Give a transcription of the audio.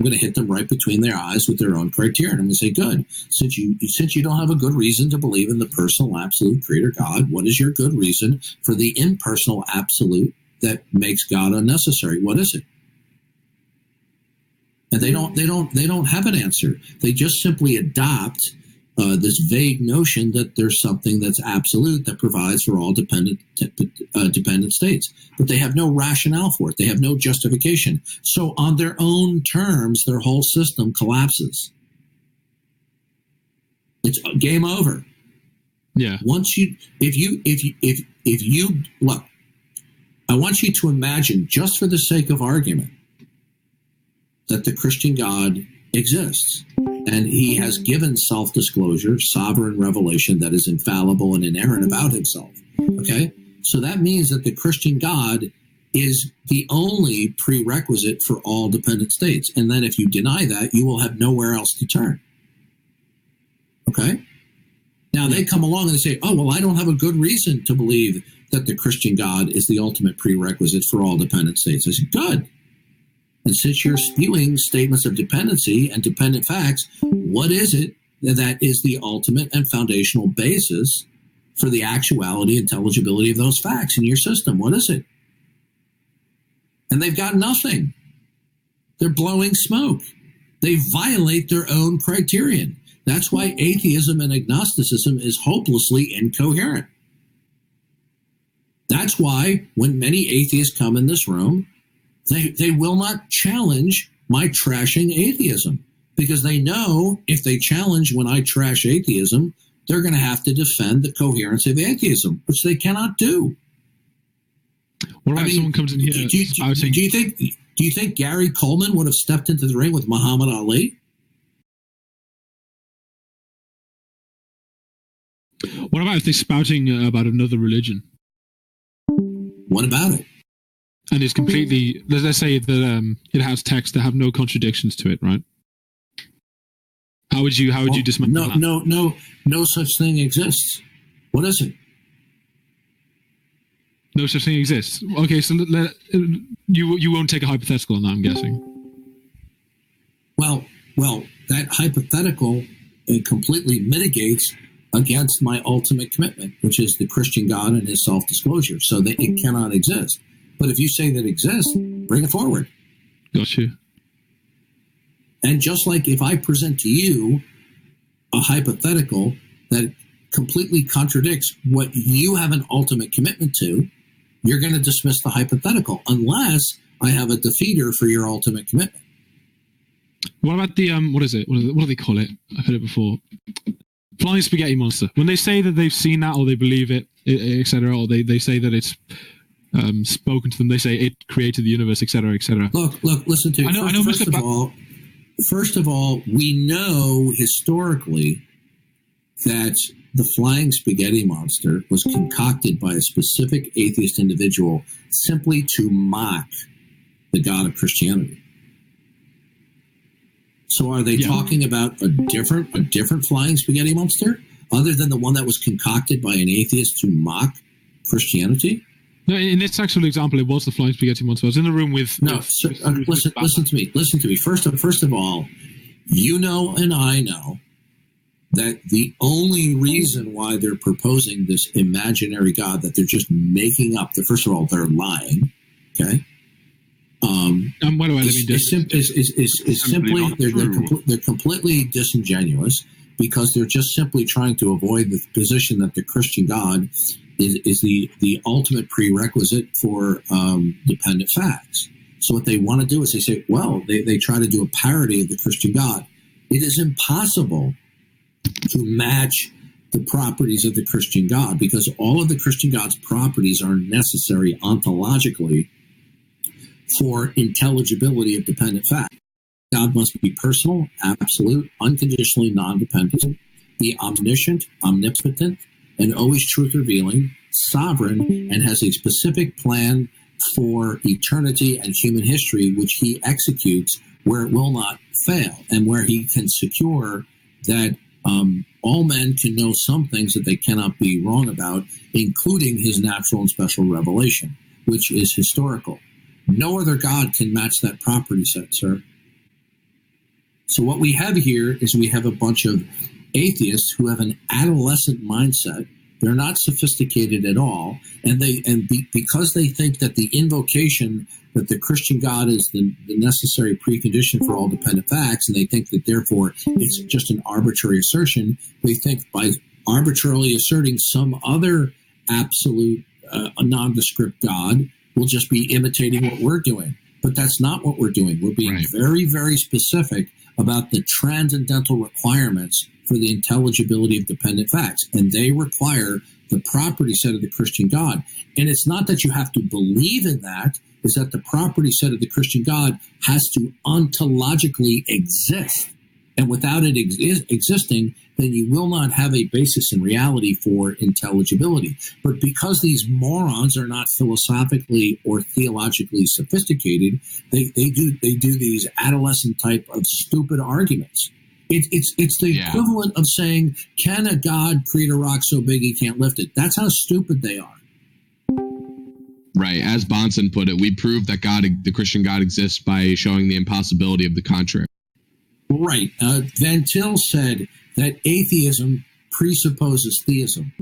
going to hit them right between their eyes with their own criteria. And I'm going to say, good. Since you don't have a good reason to believe in the personal absolute creator God, what is your good reason for the impersonal absolute that makes God unnecessary? What is it? And they don't have an answer. They just simply adopt this vague notion that there's something that's absolute that provides for all dependent states. But they have no rationale for it. They have no justification. So on their own terms, their whole system collapses. It's game over. Yeah. If you look, I want you to imagine, just for the sake of argument, that the Christian God exists. And he has given self-disclosure, sovereign revelation that is infallible and inerrant about himself. Okay? So that means that the Christian God is the only prerequisite for all dependent states. And then if you deny that, you will have nowhere else to turn. Okay? Now they come along and they say, oh, well, I don't have a good reason to believe that the Christian God is the ultimate prerequisite for all dependent states. I said, good. And since you're spewing statements of dependency and dependent facts, what is it that is the ultimate and foundational basis for the actuality, intelligibility of those facts in your system? What is it? And they've got nothing. They're blowing smoke. They violate their own criterion. That's why atheism and agnosticism is hopelessly incoherent. That's why when many atheists come in this room, they will not challenge my trashing atheism, because they know if they challenge when I trash atheism, they're going to have to defend the coherence of atheism, which they cannot do. What about someone comes in here? Do you think Gary Coleman would have stepped into the ring with Muhammad Ali? What about if they're spouting about another religion? What about it? And it's completely, let's say that it has text that have no contradictions to it, right? How would you dismantle that? No such thing exists. What is it? No such thing exists. Okay, so you won't take a hypothetical on that, I'm guessing. Well, that hypothetical completely mitigates against my ultimate commitment, which is the Christian God and his self-disclosure, so that it cannot exist. But if you say that it exists, bring it forward. Got you. And just like if I present to you a hypothetical that completely contradicts what you have an ultimate commitment to, you're going to dismiss the hypothetical unless I have a defeater for your ultimate commitment. What about the, what is it? What do they call it? I've heard it before. Flying spaghetti monster. When they say that they've seen that or they believe it, etc., or they say that it's spoken to them, they say it created the universe, etc., etc. Look, listen to me. First of all, we know historically that the flying spaghetti monster was concocted by a specific atheist individual simply to mock the God of Christianity. So are they talking about a different flying spaghetti monster other than the one that was concocted by an atheist to mock Christianity? No, in this actual example, it was the flying spaghetti monster. I was in the room with... Listen to me. First of all, you know and I know that the only reason why they're proposing this imaginary God that they're just making up, first of all, they're lying, okay? What do I mean? They're completely disingenuous because they're just simply trying to avoid the position that the Christian God is the ultimate prerequisite for dependent facts. So what they want to do is they say, well, they try to do a parody of the Christian God. It is impossible to match the properties of the Christian God because all of the Christian God's properties are necessary ontologically for intelligibility of dependent fact. God must be personal, absolute, unconditionally non-dependent, be omniscient, omnipotent, and always truth-revealing, sovereign, and has a specific plan for eternity and human history, which he executes where it will not fail, and where he can secure that all men can know some things that they cannot be wrong about, including his natural and special revelation, which is historical. No other God can match that property set, sir. So what we have here is we have a bunch of atheists who have an adolescent mindset. They're not sophisticated at all, and because they think that the invocation that the Christian God is the necessary precondition for all dependent facts, and they think that therefore it's just an arbitrary assertion. They think by arbitrarily asserting some other absolute nondescript God, we'll just be imitating what we're doing. But that's not what we're doing. We're being very, very specific about the transcendental requirements for the intelligibility of dependent facts. And they require the property set of the Christian God. And it's not that you have to believe in that, it's that the property set of the Christian God has to ontologically exist. And without it existing, then you will not have a basis in reality for intelligibility. But because these morons are not philosophically or theologically sophisticated, they do these adolescent type of stupid arguments. It's the equivalent of saying, can a God create a rock so big he can't lift it? That's how stupid they are. Right. As Bonson put it, we prove that the Christian God exists by showing the impossibility of the contrary. Right. Van Til said that atheism presupposes theism.